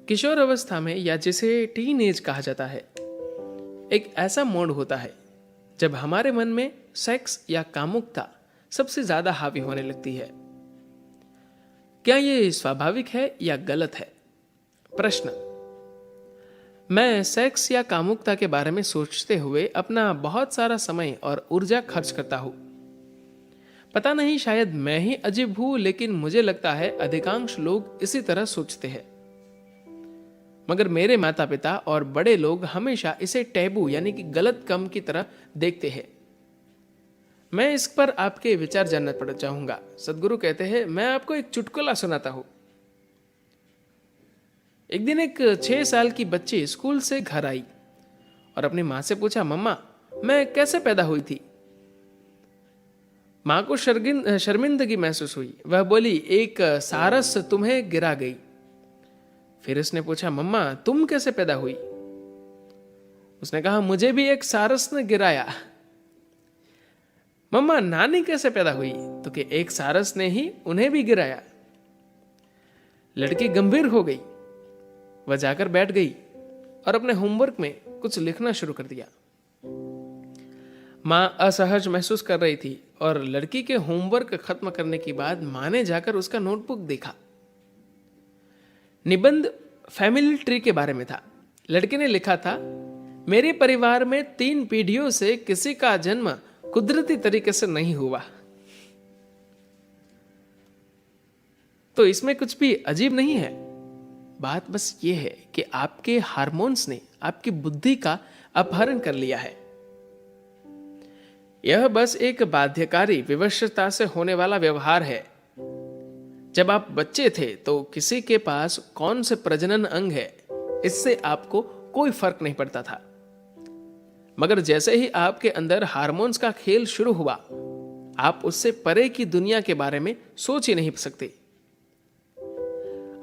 किशोर अवस्था में या जिसे टीन एज कहा जाता है, एक ऐसा मोड़ होता है जब हमारे मन में सेक्स या कामुकता सबसे ज्यादा हावी होने लगती है। क्या ये स्वाभाविक है या गलत है? प्रश्न। मैं सेक्स या कामुकता के बारे में सोचते हुए अपना बहुत सारा समय और ऊर्जा खर्च करता हूं। पता नहीं, शायद मैं ही अजीब हूं, लेकिन मुझे लगता है अधिकांश लोग इसी तरह सोचते हैं। मगर मेरे माता पिता और बड़े लोग हमेशा इसे टैबू यानी कि गलत काम की तरह देखते हैं। मैं इस पर आपके विचार जानना पड़ चाहूंगा। सदगुरु कहते हैं, मैं आपको एक चुटकुला सुनाता हूं। एक दिन एक 6 साल की बच्ची स्कूल से घर आई और अपनी मां से पूछा, मम्मा, मैं कैसे पैदा हुई थी? मां को शर्मिंदगी महसूस हुई। वह बोली, एक सारस तुम्हें गिरा गई। फिर उसने पूछा, मम्मा, तुम कैसे पैदा हुई? उसने कहा, मुझे भी एक सारस ने गिराया। मम्मा, नानी कैसे पैदा हुई? तो कि एक सारस ने ही उन्हें भी गिराया। लड़की गंभीर हो गई। वह जाकर बैठ गई और अपने होमवर्क में कुछ लिखना शुरू कर दिया। मां असहज महसूस कर रही थी और लड़की के होमवर्क खत्म करने के बाद मां ने जाकर उसका नोटबुक देखा। निबंध फैमिली ट्री के बारे में था। लड़के ने लिखा था, मेरे परिवार में 3 पीढ़ियों से किसी का जन्म कुदरती तरीके से नहीं हुआ। तो इसमें कुछ भी अजीब नहीं है। बात बस यह है कि आपके हार्मोन्स ने आपकी बुद्धि का अपहरण कर लिया है। यह बस एक बाध्यकारी विवशता से होने वाला व्यवहार है। जब आप बच्चे थे तो किसी के पास कौन से प्रजनन अंग है, इससे आपको कोई फर्क नहीं पड़ता था। मगर जैसे ही आपके अंदर हार्मोन्स का खेल शुरू हुआ, आप उससे परे की दुनिया के बारे में सोच ही नहीं सकते।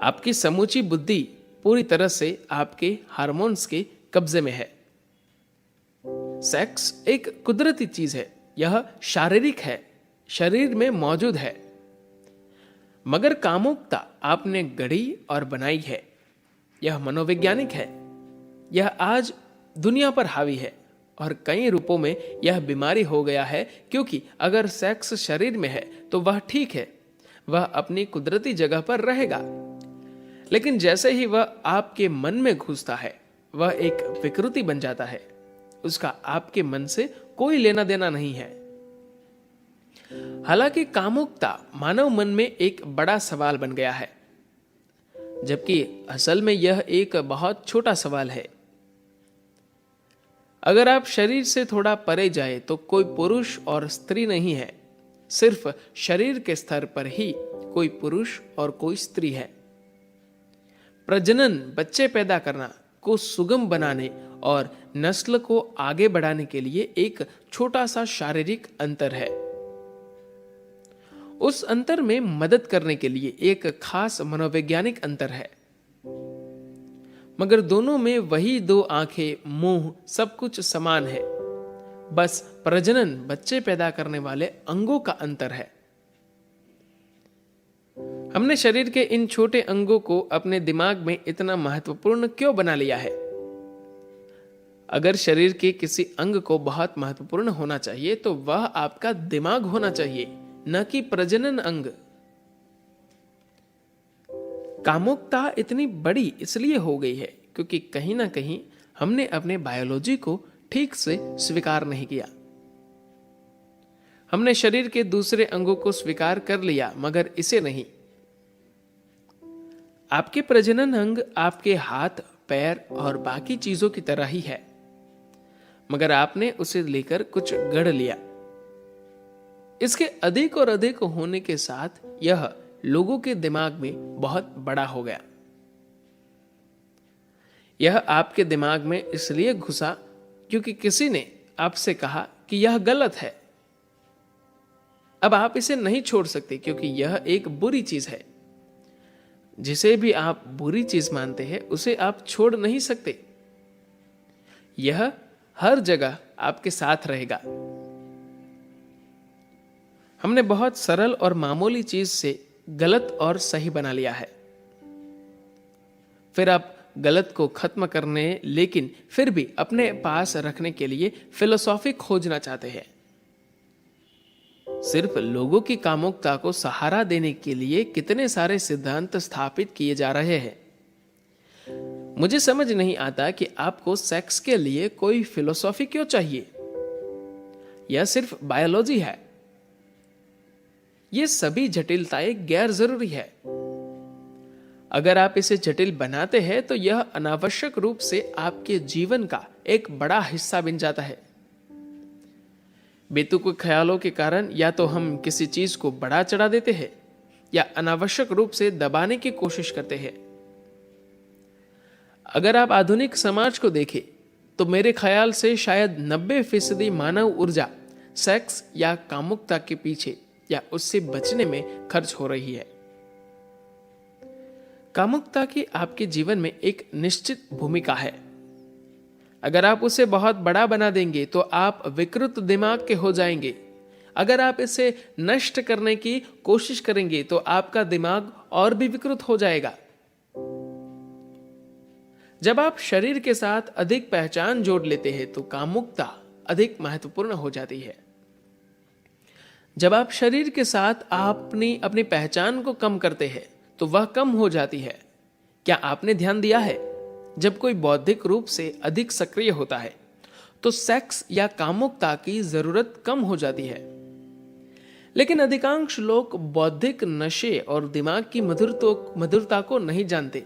आपकी समूची बुद्धि पूरी तरह से आपके हार्मोन्स के कब्जे में है। सेक्स एक कुदरती चीज है। यह शारीरिक है, शरीर में मौजूद है। मगर कामुकता आपने गढ़ी और बनाई है। यह मनोवैज्ञानिक है। यह आज दुनिया पर हावी है और कई रूपों में यह बीमारी हो गया है, क्योंकि अगर सेक्स शरीर में है तो वह ठीक है, वह अपनी कुदरती जगह पर रहेगा। लेकिन जैसे ही वह आपके मन में घुसता है, वह एक विकृति बन जाता है। उसका आपके मन से कोई लेना देना नहीं है। हालांकि कामुकता मानव मन में एक बड़ा सवाल बन गया है, जबकि असल में यह एक बहुत छोटा सवाल है। अगर आप शरीर से थोड़ा परे जाए तो कोई पुरुष और स्त्री नहीं है। सिर्फ शरीर के स्तर पर ही कोई पुरुष और कोई स्त्री है। प्रजनन, बच्चे पैदा करना को सुगम बनाने और नस्ल को आगे बढ़ाने के लिए एक छोटा सा शारीरिक अंतर है। उस अंतर में मदद करने के लिए एक खास मनोवैज्ञानिक अंतर है। मगर दोनों में वही 2 आंखें, मुंह, सब कुछ समान है। बस प्रजनन, बच्चे पैदा करने वाले अंगों का अंतर है। हमने शरीर के इन छोटे अंगों को अपने दिमाग में इतना महत्वपूर्ण क्यों बना लिया है? अगर शरीर के किसी अंग को बहुत महत्वपूर्ण होना चाहिए तो वह आपका दिमाग होना चाहिए, न कि प्रजनन अंग। कामुकता इतनी बड़ी इसलिए हो गई है क्योंकि कहीं ना कहीं हमने अपने बायोलॉजी को ठीक से स्वीकार नहीं किया। हमने शरीर के दूसरे अंगों को स्वीकार कर लिया, मगर इसे नहीं। आपके प्रजनन अंग आपके हाथ, पैर और बाकी चीजों की तरह ही है, मगर आपने उसे लेकर कुछ गढ़ लिया। इसके अधिक और अधिक होने के साथ यह लोगों के दिमाग में बहुत बड़ा हो गया। यह आपके दिमाग में इसलिए घुसा क्योंकि किसी ने आपसे कहा कि यह गलत है। अब आप इसे नहीं छोड़ सकते क्योंकि यह एक बुरी चीज है। जिसे भी आप बुरी चीज मानते हैं उसे आप छोड़ नहीं सकते। यह हर जगह आपके साथ रहेगा। हमने बहुत सरल और मामूली चीज से गलत और सही बना लिया है। फिर आप गलत को खत्म करने लेकिन फिर भी अपने पास रखने के लिए फिलोसॉफी खोजना चाहते हैं। सिर्फ लोगों की कामुकता को सहारा देने के लिए कितने सारे सिद्धांत स्थापित किए जा रहे हैं। मुझे समझ नहीं आता कि आपको सेक्स के लिए कोई फिलोसॉफी क्यों चाहिए। यह सिर्फ बायोलॉजी है। ये सभी जटिलताएं गैर जरूरी है। अगर आप इसे जटिल बनाते हैं तो यह अनावश्यक रूप से आपके जीवन का एक बड़ा हिस्सा बन जाता है। बेतुके ख्यालों के कारण या तो हम किसी चीज को बढ़ा चढ़ा देते हैं या अनावश्यक रूप से दबाने की कोशिश करते हैं। अगर आप आधुनिक समाज को देखें तो मेरे ख्याल से शायद 90% मानव ऊर्जा सेक्स या कामुकता के पीछे या उससे बचने में खर्च हो रही है। कामुकता की आपके जीवन में एक निश्चित भूमिका है। अगर आप उसे बहुत बड़ा बना देंगे तो आप विकृत दिमाग के हो जाएंगे। अगर आप इसे नष्ट करने की कोशिश करेंगे तो आपका दिमाग और भी विकृत हो जाएगा। जब आप शरीर के साथ अधिक पहचान जोड़ लेते हैं तो कामुकता अधिक महत्वपूर्ण हो जाती है। जब आप शरीर के साथ अपनी पहचान को कम करते हैं तो वह कम हो जाती है। क्या आपने ध्यान दिया है, जब कोई बौद्धिक रूप से अधिक सक्रिय होता है तो सेक्स या कामुकता की जरूरत कम हो जाती है। लेकिन अधिकांश लोग बौद्धिक नशे और दिमाग की मधुरता को नहीं जानते।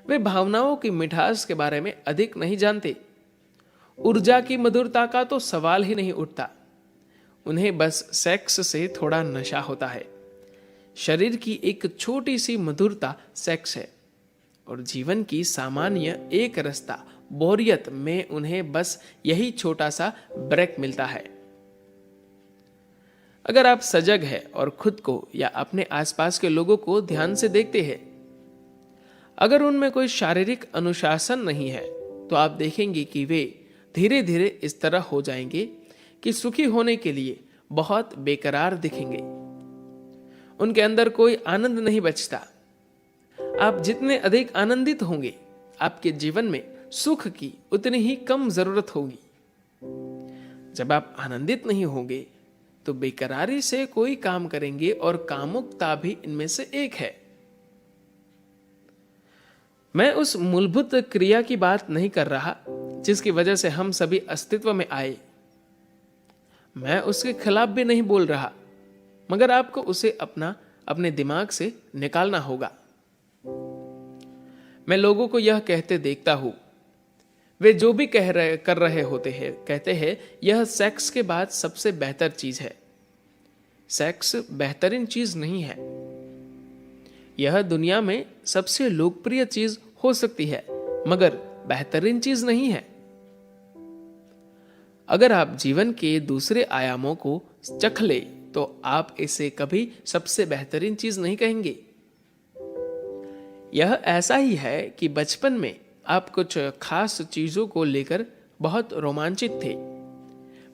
वे भावनाओं की मिठास के बारे में अधिक नहीं जानते। ऊर्जा की मधुरता का तो सवाल ही नहीं उठता। उन्हें बस सेक्स से थोड़ा नशा होता है। शरीर की एक छोटी सी मधुरता सेक्स है और जीवन की सामान्य एक रास्ता बोरियत में उन्हें बस यही छोटा सा ब्रेक मिलता है। अगर आप सजग हैं और खुद को या अपने आसपास के लोगों को ध्यान से देखते हैं, अगर उनमें कोई शारीरिक अनुशासन नहीं है तो आप देखेंगे कि वे धीरे धीरे इस तरह हो जाएंगे कि सुखी होने के लिए बहुत बेकरार दिखेंगे। उनके अंदर कोई आनंद नहीं बचता। आप जितने अधिक आनंदित होंगे, आपके जीवन में सुख की उतनी ही कम जरूरत होगी। जब आप आनंदित नहीं होंगे तो बेकरारी से कोई काम करेंगे और कामुकता भी इनमें से एक है। मैं उस मूलभूत क्रिया की बात नहीं कर रहा जिसकी वजह से हम सभी अस्तित्व में आए। मैं उसके खिलाफ भी नहीं बोल रहा, मगर आपको उसे अपने दिमाग से निकालना होगा। मैं लोगों को यह कहते देखता हूं, वे जो भी कर रहे होते हैं, कहते हैं यह सेक्स के बाद सबसे बेहतर चीज है। सेक्स बेहतरीन चीज नहीं है। यह दुनिया में सबसे लोकप्रिय चीज हो सकती है, मगर बेहतरीन चीज नहीं है। अगर आप जीवन के दूसरे आयामों को चख ले तो आप इसे कभी सबसे बेहतरीन चीज नहीं कहेंगे। यह ऐसा ही है कि बचपन में आप कुछ खास चीजों को लेकर बहुत रोमांचित थे,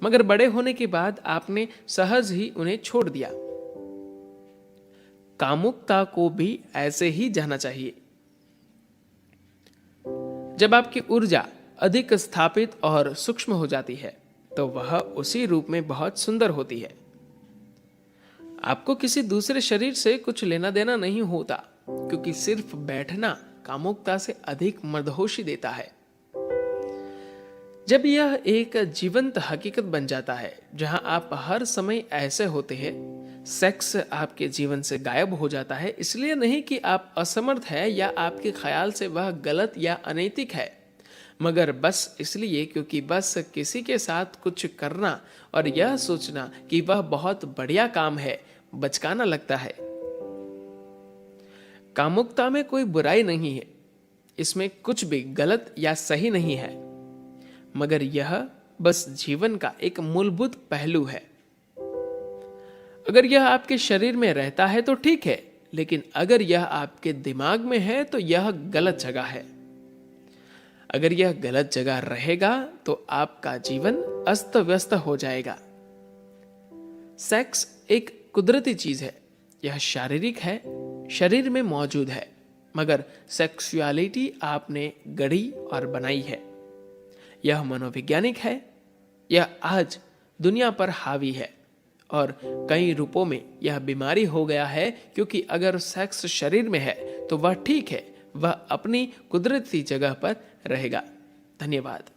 मगर बड़े होने के बाद आपने सहज ही उन्हें छोड़ दिया। कामुकता को भी ऐसे ही जाना चाहिए। जब आपकी ऊर्जा अधिक स्थापित और सूक्ष्म हो जाती है तो वह उसी रूप में बहुत सुंदर होती है। आपको किसी दूसरे शरीर से कुछ लेना देना नहीं होता, क्योंकि सिर्फ बैठना कामुकता से अधिक मदहोशी देता है। जब यह एक जीवंत हकीकत बन जाता है जहां आप हर समय ऐसे होते हैं, सेक्स आपके जीवन से गायब हो जाता है। इसलिए नहीं कि आप असमर्थ हैं या आपके ख्याल से वह गलत या अनैतिक है, मगर बस इसलिए क्योंकि बस किसी के साथ कुछ करना और यह सोचना कि वह बहुत बढ़िया काम है बचकाना लगता है। कामुकता में कोई बुराई नहीं है, इसमें कुछ भी गलत या सही नहीं है, मगर यह बस जीवन का एक मूलभूत पहलू है। अगर यह आपके शरीर में रहता है तो ठीक है, लेकिन अगर यह आपके दिमाग में है तो यह गलत जगह है। अगर यह गलत जगह रहेगा तो आपका जीवन अस्त व्यस्त हो जाएगा। सेक्स एक कुदरती चीज है। यह शारीरिक है, शरीर में मौजूद है, मगर सेक्सुअलिटी आपने गढ़ी और बनाई है। यह मनोवैज्ञानिक है। यह आज दुनिया पर हावी है और कई रूपों में यह बीमारी हो गया है, क्योंकि अगर सेक्स शरीर में है तो वह ठीक है, वह अपनी कुदरती जगह पर रहेगा। धन्यवाद।